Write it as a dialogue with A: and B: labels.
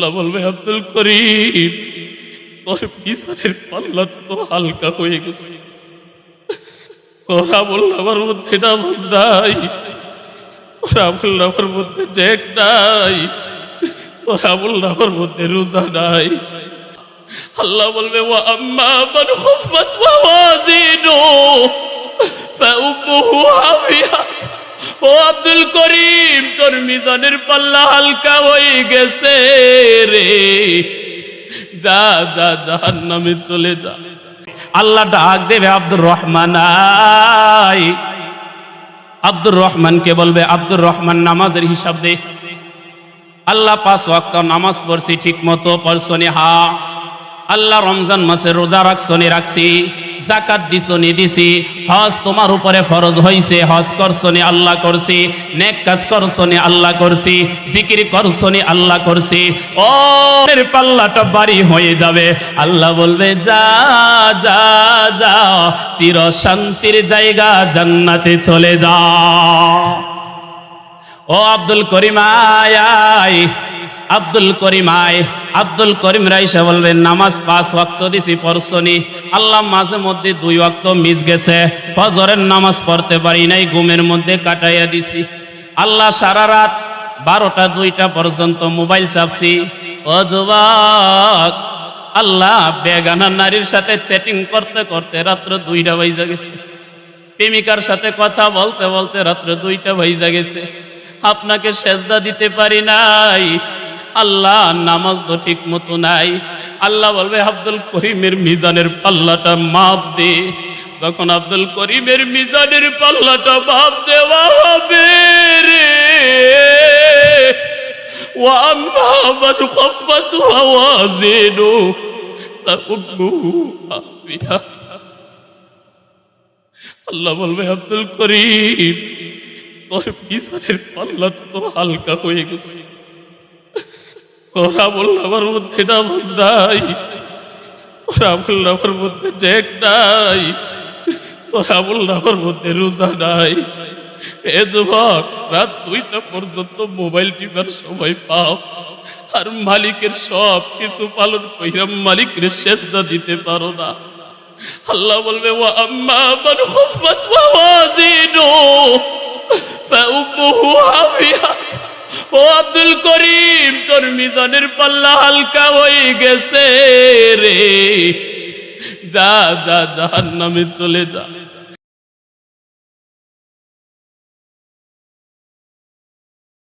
A: আল্লাহ বলবে, আব্দুল করিম, তোর পিছনের পাল্লাটা তো হালকা হয়ে গেছে। তোরা বলল আমার মধ্যে নামাজ নাই, তোরা বলল আমার মধ্যে ডেক নাই, তোরা বলল আমার মধ্যে রোজা নাই। আল্লাহ বলবে, ওয়া আম্মা মান খুফফাত মাওয়াজিনুহু ফাউম্মুহু হাবিয়া। ও আব্দুল করিম, তোর মিজানের পাল্লা হালকা হয়ে গেছে রে, যা যা জাহান্নামে চলে যা। আল্লাহ ডাক দেবে, আব্দুর রহমান আয়। আব্দুর রহমানকে বলবে, আব্দুর রহমান নামাজের হিসাব দে। আল্লাহ 5 ওয়াক্ত নামাজ পড়ছি ঠিক মতো পড়ছনি? হা। আল্লাহ রমজান মাসে রোজা রাখছনি? রাখছি। যাকাত দিছনি? দিছি। হজ তোমার উপরে ফরজ হইছে, হজ করছনি? আল্লাহ করছি। নেক কাজ করছনি? আল্লাহ করছি। জিকির করছনি? আল্লাহ করছি। ও এর পাল্লাটা ভারী হয়ে যাবে। আল্লাহ বলবে, যা যা যা, চির শান্তির জায়গা জান্নাতে চলে যা। ও আব্দুল করিম আয়, আব্দুল করিম আয়। আব্দুল করিম রাইসা বলবেন, নামাজ 5 ওয়াক্ত দিছি পড়ছনি? আল্লাহ মাঝে মধ্যে 2 ওয়াক্ত মিস গেছে, ফজরের নামাজ পড়তে পারি নাই, ঘুমের মধ্যে কাটাইয়া দিছি। আল্লাহ সারা রাত 12টা 2টা পর্যন্ত মোবাইল চাপছি। ও যুবক, আল্লাহ বেগানা নারীর সাথে চ্যাটিং করতে করতে রাত্র 2টা বাজে গেছে। প্রেমিকার সাথে কথা বলতে বলতে রাত্র 2টা বাজে গেছে। আপনাকে সেজদা দিতে পারি নাই। আল্লাহ নামাজ তো ঠিক মতো নাই। আল্লাহ বলবে, আব্দুল করিমের মিজানের পাল্লাটা মাপ দে। যখন আব্দুল করিমের মিজানের পাল্লাটা মাপ দেওয়া হবে রে, ওয়া আম্মা মান খাফফাত মাওয়াজিনুহু ফাউম্মুহু হাবিয়া। আল্লাহ বলবে, আব্দুল করিম, তোর পিছনের পাল্লাটা তো হালকা হয়ে গেছে। তোরা বলল আমার মধ্যে নামাজ নাই, তোরা বলল আমার মধ্যে ডেক নাই, তোরা বলল আমার মধ্যে রোজা নাই। এ যুবক, রাত 2টা পর্যন্ত মোবাইল টিপার সময় পাও, আর মালিকের সব কিছু পালন কইরা মালিকের সেজদা দিতে পারো না। আল্লাহ বলবে, ওয়া আম্মা মান খুফফাত মাওয়াজিনুহু ফাউম্মুহু হাবিয়া। ও আব্দুল করিম, তোর মিজানের পাল্লা হালকা হয়ে গেছে রে, যা যা জাহান্নামে চলে যা।